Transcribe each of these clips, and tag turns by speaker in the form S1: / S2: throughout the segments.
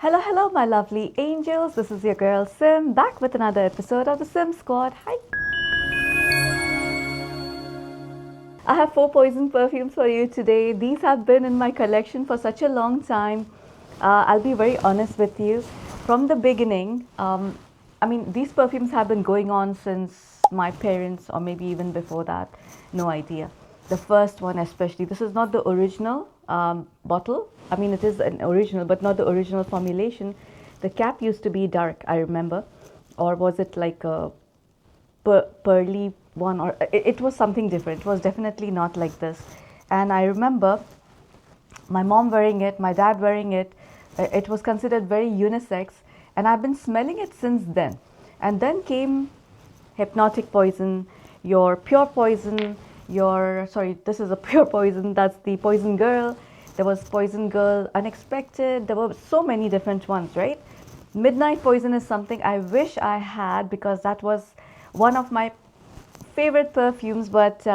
S1: Hello, hello, my lovely angels. This is your girl Sim back with another episode of the Sim Squad. Hi. I have 4 Poison perfumes for you today. These have been in my collection for such a long time. I'll be very honest with you. From the beginning, these perfumes have been going on since my parents, or maybe even before that. No idea. The first one, especially, this is not the original bottle. I mean, it is an original, but not the original formulation. The cap used to be dark, I remember. Or was it like a pearly one, or it was something different. It was definitely not like this. And I remember my mom wearing it, my dad wearing it. It was considered very unisex, and I've been smelling it since then. And then came Hypnotic Poison, your Pure Poison, your sorry, this is a Pure Poison. That's the Poison Girl. There was Poison Girl Unexpected. There were so many different ones, right? Midnight Poison is something I wish I had, because that was one of my favorite perfumes, but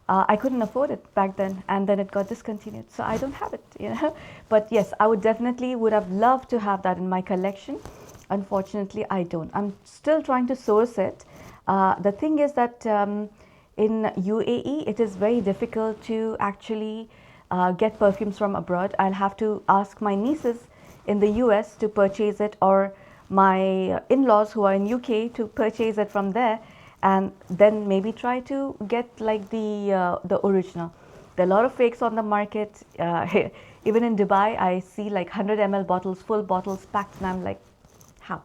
S1: I couldn't afford it back then, and then it got discontinued, so I don't have it. But yes, I would have loved to have that in my collection. Unfortunately, I don't. I'm still trying to source it. The thing is that in UAE, it is very difficult to actually get perfumes from abroad. I'll have to ask my nieces in the US to purchase it, or my in-laws who are in UK to purchase it from there, and then maybe try to get like the original. There are a lot of fakes on the market. Even in Dubai, I see like 100 ml bottles, full bottles packed, and I'm like, how?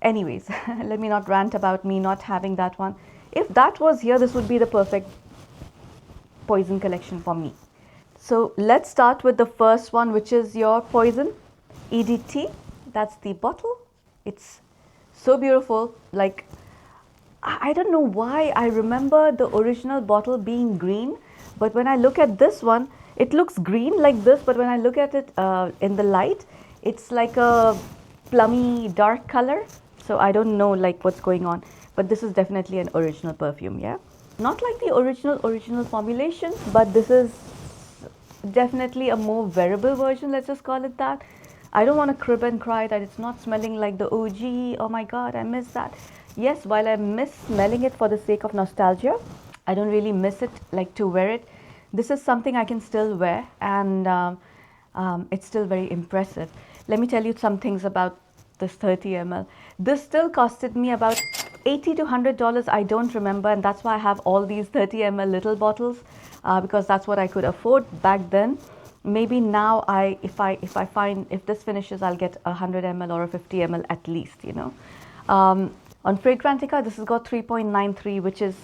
S1: Anyways, let me not rant about me not having that one. If that was here, this would be the perfect Poison collection for me. So let's start with the first one, which is your Poison EDT. That's the bottle. It's so beautiful. Like, I don't know why I remember the original bottle being green, but when I look at this one, it looks green like this, but when I look at it in the light, it's like a plummy dark color. So I don't know like what's going on, but this is definitely an original perfume. Yeah, not like the original formulation, but this is definitely a more wearable version, let's just call it that. I don't want to crib and cry that it's not smelling like the OG. Oh my god, I miss that. Yes, while I miss smelling it for the sake of nostalgia, I don't really miss it like to wear it. This is something I can still wear, and it's still very impressive. Let me tell you some things about this 30 ml. This still costed me about $80 to $100. I don't remember, and that's why I have all these 30 ml little bottles, because that's what I could afford back then. Maybe now if this finishes, I'll get 100 ml or a 50 ml at least. On Fragrantica, this has got 3.93, which is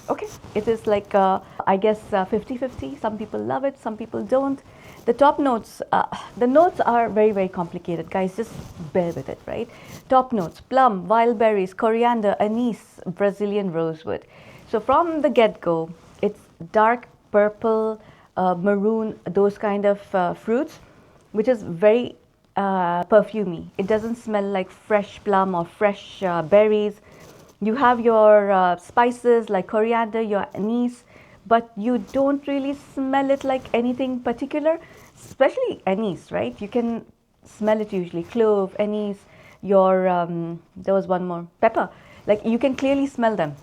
S1: okay. It is like I guess 50-50. Some people love it, some people don't. The top notes, the notes are very, very complicated, guys. Just bear with it, right? Top notes: plum, wild berries, coriander, anise, Brazilian rosewood. So from the get-go, it's dark purple, maroon, those kind of fruits, which is very perfumey. It doesn't smell like fresh plum or fresh berries. You have your spices like coriander, your anise, but you don't really smell it like anything particular, especially anise, right? You can smell it usually. Clove, anise, there was one more, pepper. Like, you can clearly smell them.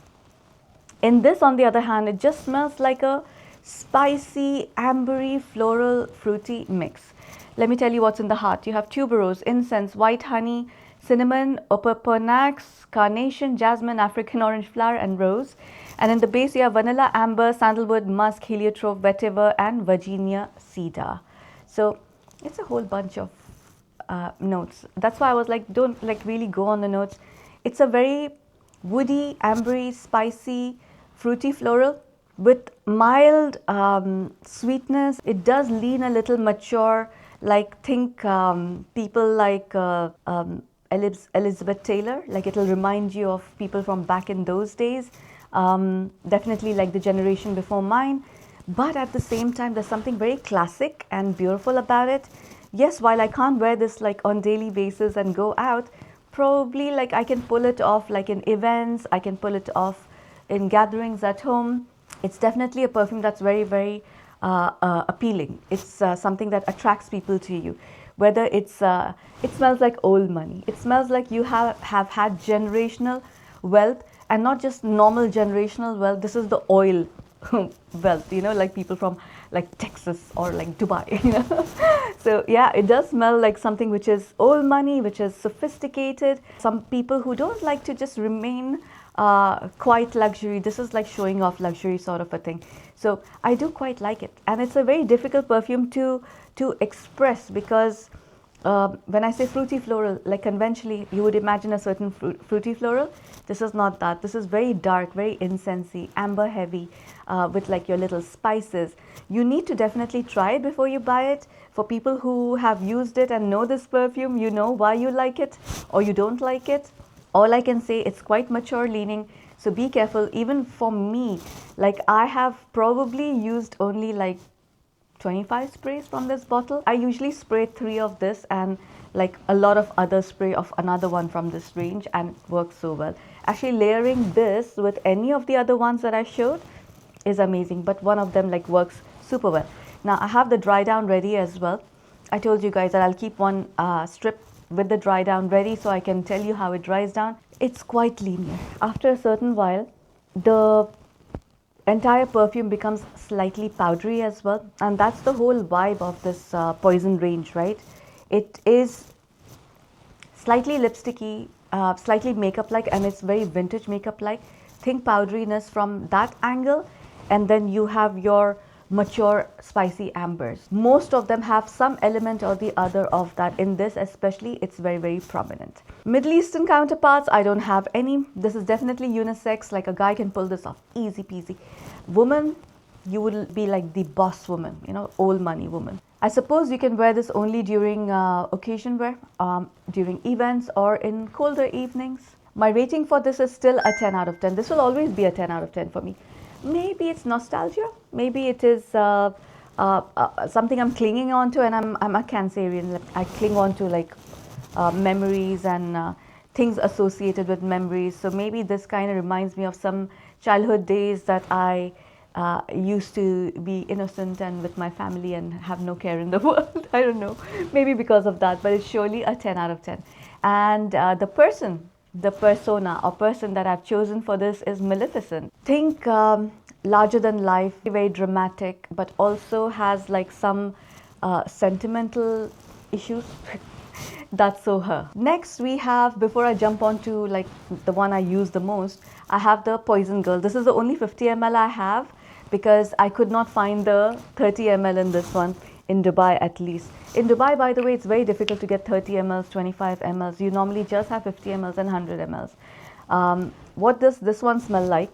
S1: In this, on the other hand, it just smells like a spicy, ambery, floral, fruity mix. Let me tell you what's in the heart. You have tuberose, incense, white honey, cinnamon, opoponax, carnation, jasmine, African orange flower, and rose. And in the base, you have vanilla, amber, sandalwood, musk, heliotrope, vetiver, and Virginia cedar. So it's a whole bunch of notes. That's why I was like, don't like really go on the notes. It's a very woody, ambery, spicy, fruity floral with mild sweetness. It does lean a little mature, like think people like Elizabeth Taylor. Like, it'll remind you of people from back in those days. Definitely like the generation before mine. But at the same time, there's something very classic and beautiful about it. Yes, while I can't wear this like on daily basis and go out, probably like I can pull it off like in events, I can pull it off in gatherings at home. It's definitely a perfume that's very, very appealing. It's something that attracts people to you. whether it smells like old money. It smells like you have had generational wealth, and not just normal generational wealth. This is the oil wealth, like people from like Texas or like Dubai. So yeah, it does smell like something which is old money, which is sophisticated. Some people who don't like to just remain quite luxury, this is like showing off luxury sort of a thing. So I do quite like it, and it's a very difficult perfume to express, because when I say fruity floral, like conventionally you would imagine a certain fruity floral. This is not that. This is very dark, very incensey, amber heavy, with like your little spices. You need to definitely try it before you buy it. For people who have used it and know this perfume, you know why you like it or you don't like it. All I can say, it's quite mature leaning, so be careful. Even for me, like I have probably used only like 25 sprays from this bottle. I usually spray 3 of this and like a lot of other spray of another one from this range, and it works so well. Actually, layering this with any of the other ones that I showed is amazing, but one of them like works super well. Now I have the dry down ready as well. I told you guys that I'll keep one strip with the dry down ready, so I can tell you how it dries down. It's quite linear. After a certain while, the entire perfume becomes slightly powdery as well, and that's the whole vibe of this Poison range, right? It is slightly lipsticky, slightly makeup like, and it's very vintage makeup like. Think powderiness from that angle, and then you have your mature spicy ambers. Most of them have some element or the other of that. In this especially, it's very, very prominent. Middle Eastern counterparts, I don't have any. This is definitely unisex, like a guy can pull this off easy peasy. Woman, you will be like the boss woman, old money woman. I suppose you can wear this only during occasion wear, during events or in colder evenings. My rating for this is still a 10 out of 10. This will always be a 10 out of 10 for me. Maybe it's nostalgia. Maybe it is something I'm clinging on to, and I'm a Cancerian. I cling on to like memories and things associated with memories. So maybe this kind of reminds me of some childhood days that I used to be innocent and with my family and have no care in the world. I don't know. Maybe because of that, but it's surely a 10 out of 10. And the persona or person that I've chosen for this is Maleficent. Think larger than life, very dramatic, but also has like some sentimental issues. That's so her. Next we have, before I jump on to like the one I use the most, I have the Poison Girl. This is the only 50 ml I have, because I could not find the 30 ml in this one, in Dubai at least. In Dubai, by the way, it's very difficult to get 30 mls, 25 mls. You normally just have 50 mls and 100 mls. What does this one smell like?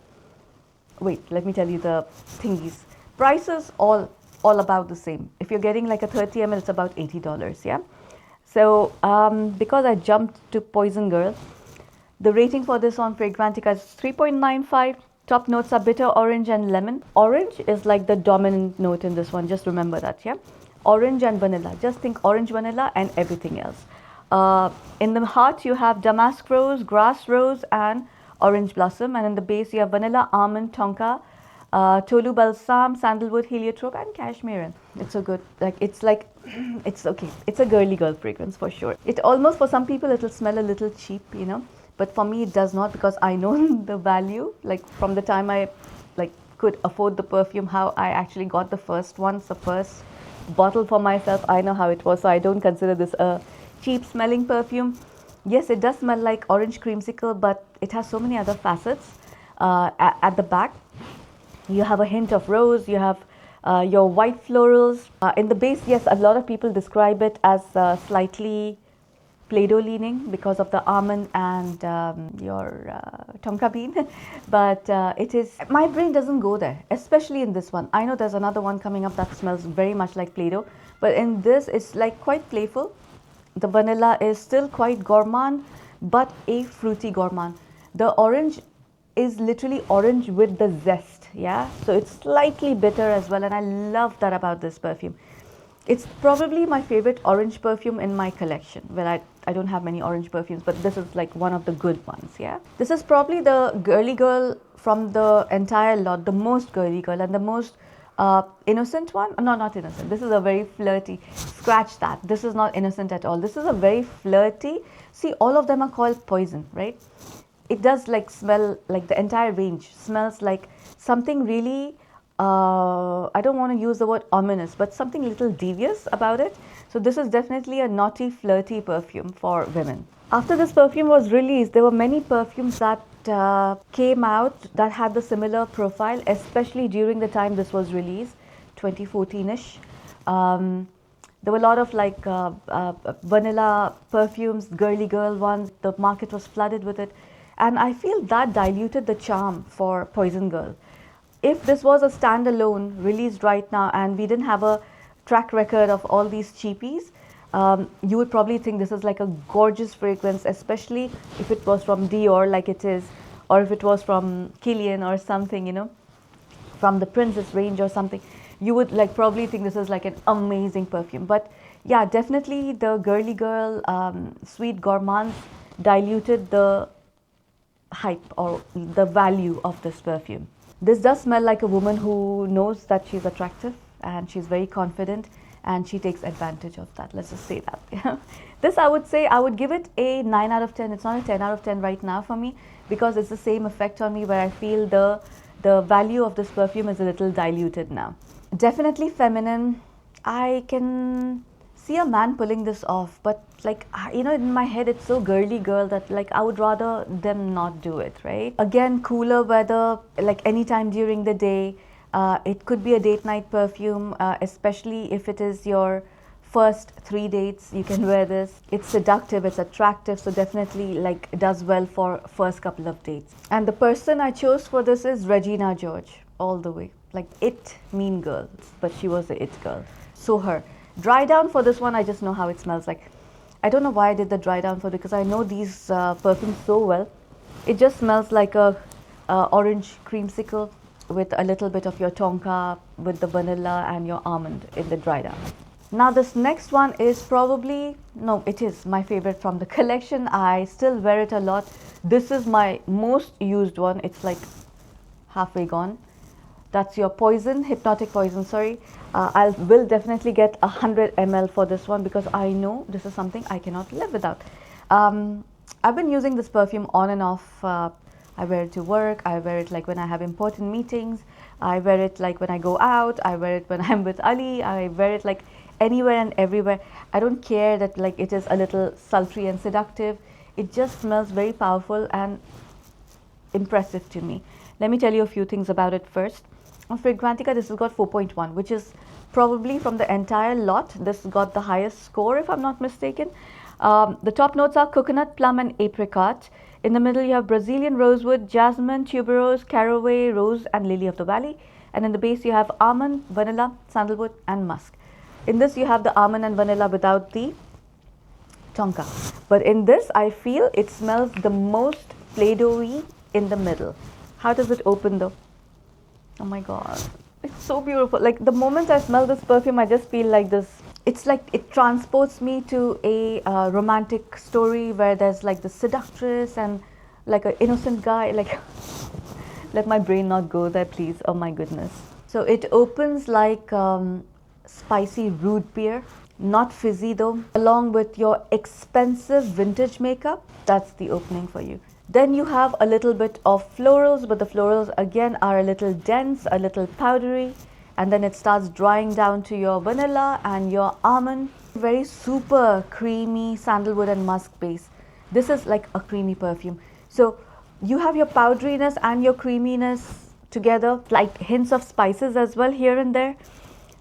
S1: Wait, let me tell you the thingies. Prices all about the same. If you're getting like a 30 ml, it's about $80, yeah? So because I jumped to Poison Girl, the rating for this on Fragrantica is 3.95. Top notes are bitter, orange and lemon. Orange is like the dominant note in this one. Just remember that, yeah? Orange and vanilla. Just think orange, vanilla and everything else. In the heart, you have damask rose, grass rose and orange blossom. And in the base, you have vanilla, almond, tonka, tolu balsam, sandalwood, heliotrope and cashmere. It's so good. It's okay. It's a girly girl fragrance for sure. It almost, for some people, it'll smell a little cheap, But for me, it does not, because I know the value. Like from the time I could afford the perfume, how I actually got the first bottle for myself. I know how it was, so I don't consider this a cheap smelling perfume. Yes, it does smell like orange creamsicle, but it has so many other facets. At the back, you have a hint of rose. You have your white florals. In the base, yes, a lot of people describe it as slightly Play-Doh leaning because of the almond and your tonka bean. But it is, my brain doesn't go there, especially in this one. I know there's another one coming up that smells very much like Play-Doh, but in this it's like quite playful. The vanilla is still quite gourmand, but a fruity gourmand. The orange is literally orange with the zest, yeah? So it's slightly bitter as well, and I love that about this perfume. It's probably my favorite orange perfume in my collection. Well, I don't have many orange perfumes, but this is like one of the good ones, yeah? This is probably the girly girl from the entire lot, the most girly girl and the most Innocent one? No, not innocent. This is a very flirty. Scratch that. This is not innocent at all. This is a very flirty. See, all of them are called poison, right? It does like smell, like the entire range smells like something really, I don't want to use the word ominous, but something little devious about it. So this is definitely a naughty, flirty perfume for women. After this perfume was released, there were many perfumes that came out that had the similar profile, especially during the time this was released, 2014-ish. There were a lot of like vanilla perfumes, girly girl ones. The market was flooded with it. And I feel that diluted the charm for Poison Girl. If this was a standalone released right now and we didn't have a track record of all these cheapies, you would probably think this is like a gorgeous fragrance, especially if it was from Dior like it is, or if it was from Kilian or something, you know, from the Princess range or something. You would like probably think this is like an amazing perfume. But yeah, definitely the girly girl, sweet gourmands diluted the hype or the value of this perfume. This does smell like a woman who knows that she's attractive and she's very confident and she takes advantage of that. Let's just say that. This, I would say, I would give it a 9 out of 10. It's not a 10 out of 10 right now for me because it's the same effect on me where I feel the value of this perfume is a little diluted now. Definitely feminine. I can see a man pulling this off, but like, you know, in my head it's so girly girl that like I would rather them not do it, right? Again, cooler weather, like anytime during the day. It could be a date night perfume, especially if it is your first 3 dates. You can wear this. It's seductive, it's attractive, so definitely like it does well for first couple of dates. And the person I chose for this is Regina George, all the way. Like it, mean girl, but she was the it girl. So her. Dry down for this one, I just know how it smells like. I don't know why I did the dry down for, because I know these perfumes so well. It just smells like a orange creamsicle with a little bit of your tonka with the vanilla and your almond in the dry down. Now this next one is probably, no, it is my favorite from the collection. I still wear it a lot. This is my most used one. It's like halfway gone. That's your Poison, Hypnotic Poison, sorry. I will definitely get 100 ml for this one because I know this is something I cannot live without. I've been using this perfume on and off. I wear it to work, I wear it like when I have important meetings, I wear it like when I go out, I wear it when I'm with Ali, I wear it like anywhere and everywhere. I don't care that like it is a little sultry and seductive. It just smells very powerful and impressive to me. Let me tell you a few things about it first. On Fragrantica, this has got 4.1, which is probably from the entire lot, this got the highest score if I'm not mistaken. The top notes are coconut, plum and apricot. In the middle you have Brazilian rosewood, jasmine, tuberose, caraway, rose and lily of the valley. And in the base you have almond, vanilla, sandalwood and musk. In this you have the almond and vanilla without the tonka. But in this I feel it smells the most Play-Doh-y in the middle. How does it open though? Oh my god, it's so beautiful. Like the moment I smell this perfume, I just feel like this. It's like it transports me to a romantic story where there's like the seductress and like an innocent guy. Like, let my brain not go there, please. Oh my goodness. So it opens like spicy root beer, not fizzy though, along with your expensive vintage makeup. That's the opening for you. Then you have a little bit of florals, but the florals again are a little dense, a little powdery. And then it starts drying down to your vanilla and your almond. Very super creamy sandalwood and musk base. This is like a creamy perfume. So you have your powderiness and your creaminess together, like hints of spices as well here and there.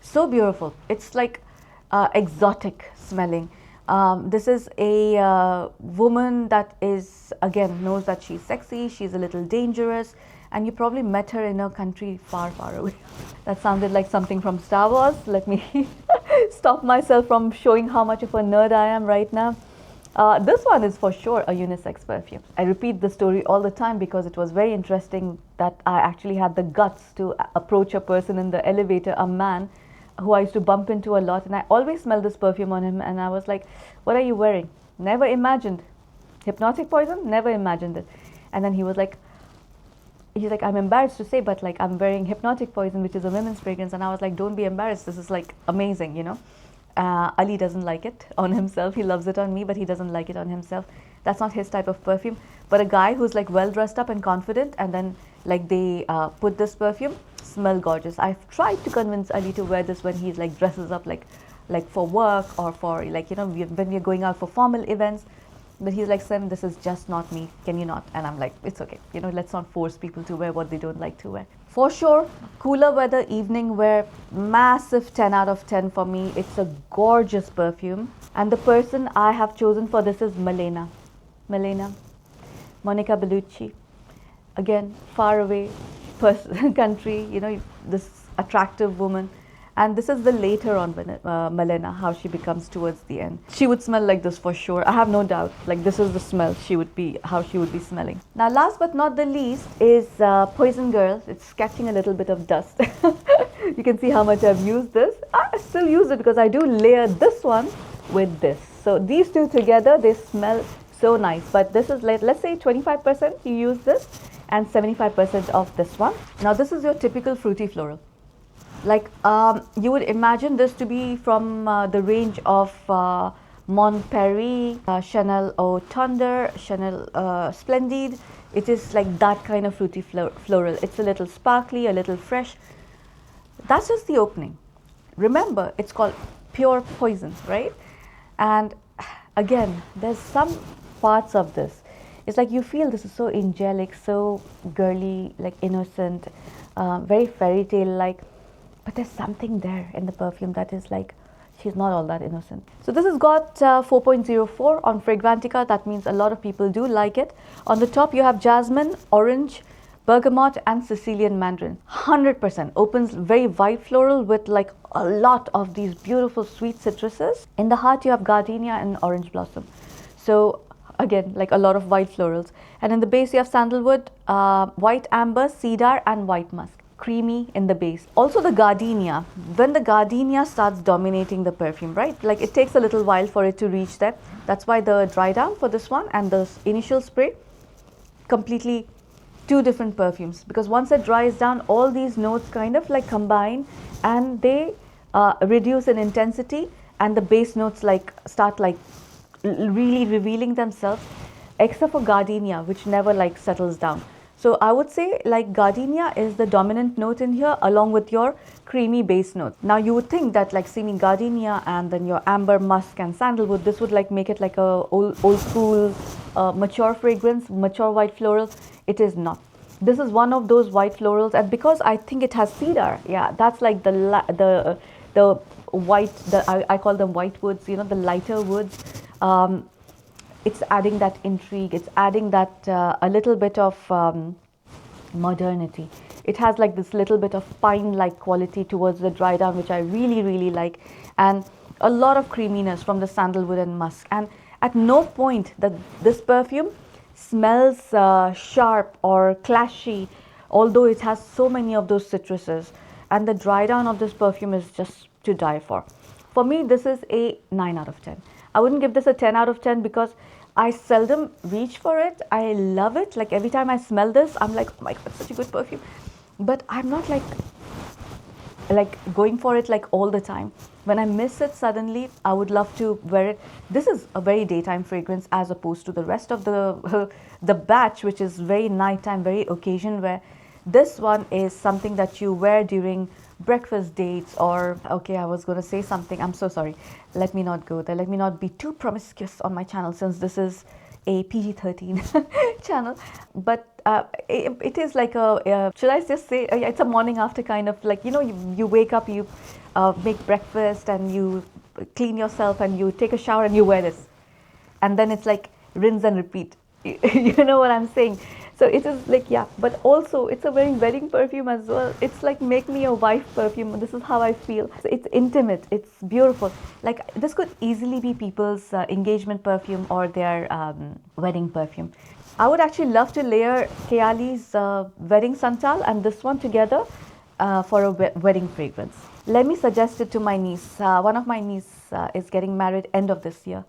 S1: So beautiful. It's like exotic smelling. This is a woman that is, again, knows that she's sexy, she's a little dangerous, and you probably met her in a country far, far away. That sounded like something from Star Wars. Let me stop myself from showing how much of a nerd I am right now. This one is for sure a unisex perfume. I repeat the story all the time because it was very interesting that I actually had the guts to approach a person in the elevator, a man who I used to bump into a lot, and I always smelled this perfume on him, and I was like, what are you wearing? Never imagined. Hypnotic Poison? Never imagined it. And then he was like, he's like, I'm embarrassed to say, but like I'm wearing Hypnotic Poison, which is a women's fragrance. And I was like, don't be embarrassed. This is like amazing, you know. Ali doesn't like it on himself. He loves it on me, but he doesn't like it on himself. That's not his type of perfume. But a guy who's like well dressed up and confident, and then like they put this perfume, smell gorgeous. I've tried to convince Ali to wear this when he's like dresses up like for work or for like, you know, when we're going out for formal events. But he's like, Sam, this is just not me. Can you not? And I'm like, it's okay. You know, let's not force people to wear what they don't like to wear. For sure, cooler weather evening wear, massive 10 out of 10 for me. It's a gorgeous perfume. And the person I have chosen for this is Monica Bellucci. Again, far away country, you know, this attractive woman. And this is the later on Milena, how she becomes towards the end. She would smell like this for sure. I have no doubt. Like this is the smell how she would be smelling. Now, last but not the least is Poison Girl. It's catching a little bit of dust. You can see how much I've used this. I still use it because I do layer this one with this. So these two together, they smell so nice. But this is like, let's say 25% you use this and 75% of this one. Now, this is your typical fruity floral. Like you would imagine this to be from the range of Montperry, Chanel Eau Tendre, Chanel Splendide. It is like that kind of fruity floral. It's a little sparkly, a little fresh. That's just the opening. Remember, it's called Pure Poison, right? And again, there's some parts of this. It's like you feel this is so angelic, so girly, like innocent, very fairy tale like. But there's something there in the perfume that is like, she's not all that innocent. So this has got 4.04 on Fragrantica. That means a lot of people do like it. On the top, you have jasmine, orange, bergamot, and Sicilian mandarin. 100% opens very white floral with like a lot of these beautiful sweet citruses. In the heart, you have gardenia and orange blossom. So again, like a lot of white florals. And in the base, you have sandalwood, white amber, cedar, and white musk. Creamy in the base. Also the gardenia, when the gardenia starts dominating the perfume, right? Like it takes a little while for it to reach there. That's why the dry down for this one and the initial spray, completely two different perfumes. Because once it dries down, all these notes kind of like combine and they reduce in intensity, and the base notes like start like really revealing themselves, except for gardenia, which never like settles down. So I would say like gardenia is the dominant note in here along with your creamy base note. Now you would think that like seeing gardenia and then your amber, musk and sandalwood, this would like make it like a old school mature fragrance, mature white floral. It is not. This is one of those white florals, and because I think it has cedar, yeah, that's like the white, I call them white woods, you know, the lighter woods. It's adding that intrigue, it's adding that a little bit of modernity. It has like this little bit of pine-like quality towards the dry down, which I really, really like. And a lot of creaminess from the sandalwood and musk. And at no point that this perfume smells sharp or clashy, although it has so many of those citruses. And the dry down of this perfume is just to die for. For me, this is a 9 out of 10. I wouldn't give this a 10 out of 10 because I seldom reach for it. I love it. Like every time I smell this, I'm like, oh my God, such a good perfume. But I'm not like going for it like all the time. When I miss it suddenly, I would love to wear it. This is a very daytime fragrance as opposed to the rest of the batch, which is very nighttime, very occasion wear. This one is something that you wear during breakfast dates or, okay, I was going to say something. I'm so sorry. Let me not go there. Let me not be too promiscuous on my channel since this is a PG-13 channel. But it is like should I just say, it's a morning after kind of like, you know, you wake up, you make breakfast and you clean yourself and you take a shower and you wear this. And then it's like rinse and repeat. You know what I'm saying? So it is like, yeah, but also it's a very wedding perfume as well. It's like make me a wife perfume. This is how I feel. So it's intimate. It's beautiful. Like this could easily be people's engagement perfume or their wedding perfume. I would actually love to layer Kayali's wedding santal and this one together for a wedding fragrance. Let me suggest it to my niece. One of my niece is getting married end of this year.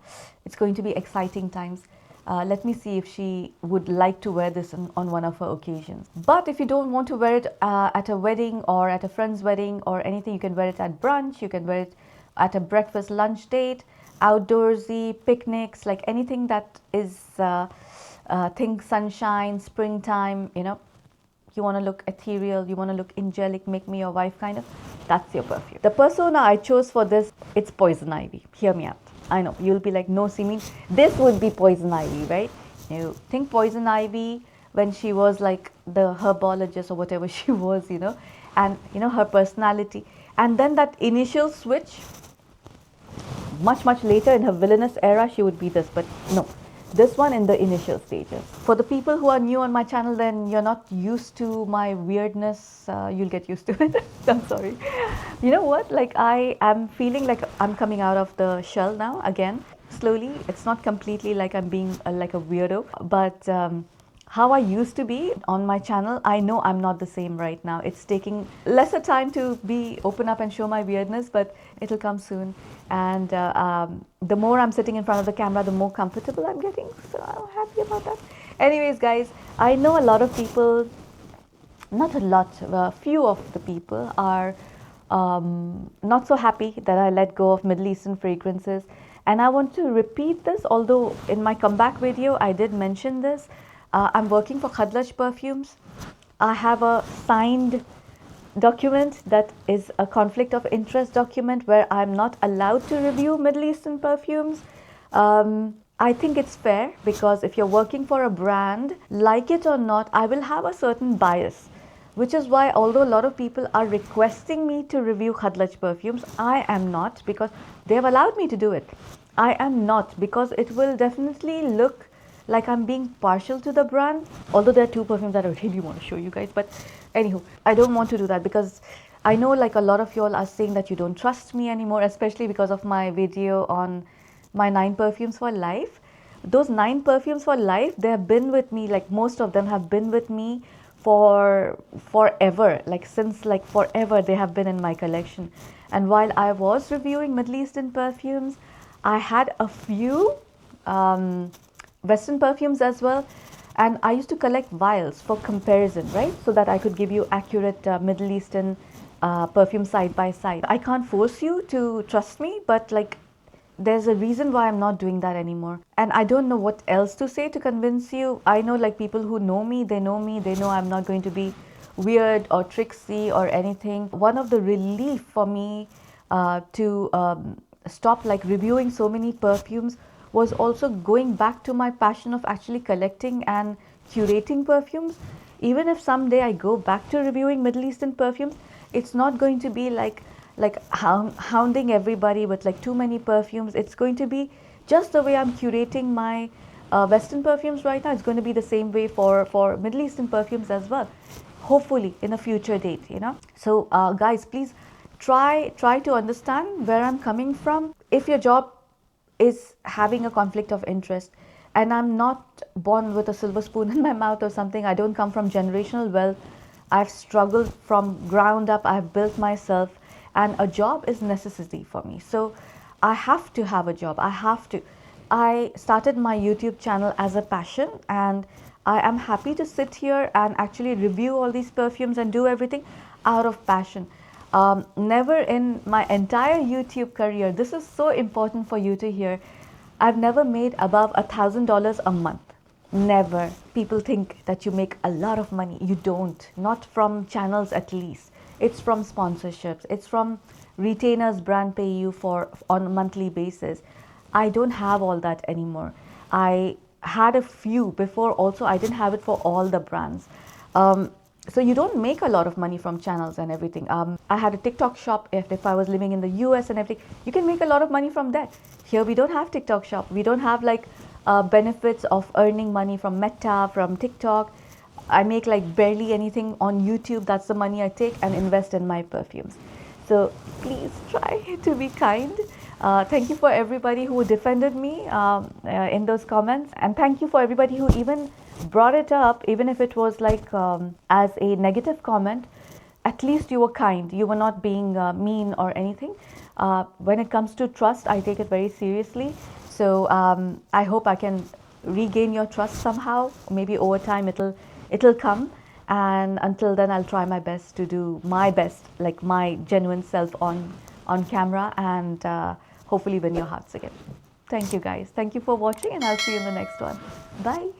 S1: It's going to be exciting times. Let me see if she would like to wear this on one of her occasions. But if you don't want to wear it at a wedding or at a friend's wedding or anything, you can wear it at brunch, you can wear it at a breakfast lunch date, outdoorsy, picnics, like anything that is, think sunshine, springtime, you know, you want to look ethereal, you want to look angelic, make me your wife kind of, that's your perfume. The persona I chose for this, it's Poison Ivy. Hear me out. I know, you'll be like, no, Simi, this would be Poison Ivy, right? You think Poison Ivy when she was like the herbologist or whatever she was, you know, and you know, her personality. And then that initial switch, much later in her villainous era, she would be this, but no. This one in the initial stages. For the people who are new on my channel, then you're not used to my weirdness, you'll get used to it. I'm sorry. You know what? Like I am feeling like I'm coming out of the shell now again. Slowly. It's not completely like I'm being like a weirdo, but how I used to be on my channel, I know I'm not the same right now. It's taking lesser time to be open up and show my weirdness, but it'll come soon. And the more I'm sitting in front of the camera, the more comfortable I'm getting. So I'm happy about that. Anyways, guys, I know a lot of people, not a lot, a few of the people are not so happy that I let go of Middle Eastern fragrances. And I want to repeat this, although in my comeback video, I did mention this. I'm working for Khadlaj Perfumes. I have a signed document that is a conflict of interest document where I'm not allowed to review Middle Eastern perfumes. I think it's fair because if you're working for a brand, like it or not, I will have a certain bias, which is why although a lot of people are requesting me to review Khadlaj perfumes, I am not because they have allowed me to do it. I am not because it will definitely look like I'm being partial to the brand, although there are two perfumes that I really want to show you guys. But anywho, I don't want to do that because I know like a lot of y'all are saying that you don't trust me anymore, especially because of my video on my 9 perfumes for life. Those 9 perfumes for life, they have been with me, like most of them have been with me for forever, like since like forever they have been in my collection. And while I was reviewing Middle Eastern perfumes, I had a few Western perfumes as well, and I used to collect vials for comparison, right, so that I could give you accurate Middle Eastern perfume side by side. I can't force you to trust me, but like there's a reason why I'm not doing that anymore, and I don't know what else to say to convince you. I know like people who know me, they know I'm not going to be weird or tricksy or anything. One of the relief for me to stop like reviewing so many perfumes was also going back to my passion of actually collecting and curating perfumes. Even if someday I go back to reviewing Middle Eastern perfumes, it's not going to be like hounding everybody with like too many perfumes. It's going to be just the way I'm curating my Western perfumes right now. It's going to be the same way for Middle Eastern perfumes as well, hopefully in a future date, you know. So guys, please try to understand where I'm coming from. If your job is having a conflict of interest, and I'm not born with a silver spoon in my mouth or something, I don't come from generational wealth, I've struggled from ground up, I've built myself, and a job is necessity for me. So I have to have a job. I started my YouTube channel as a passion, and I am happy to sit here and actually review all these perfumes and do everything out of passion. Never in my entire YouTube career, this is so important for you to hear, I've never made above $1,000 a month. Never. People think that you make a lot of money. You don't. Not from channels at least. It's from sponsorships. It's from retainers brand pay you for on a monthly basis. I don't have all that anymore. I had a few before also. I didn't have it for all the brands. So you don't make a lot of money from channels and everything. I had a TikTok shop if I was living in the US and everything. You can make a lot of money from that. Here we don't have TikTok shop. We don't have like benefits of earning money from Meta, from TikTok. I make like barely anything on YouTube. That's the money I take and invest in my perfumes. So please try to be kind. Thank you for everybody who defended me in those comments. And thank you for everybody who even brought it up, even if it was like as a negative comment. At least you were kind. You were not being mean or anything. When it comes to trust, I take it very seriously. So I hope I can regain your trust somehow. Maybe over time it'll come, and until then I'll try my best to do my best, like my genuine self on camera, and hopefully win your hearts again. Thank you guys. Thank you for watching, and I'll see you in the next one. Bye.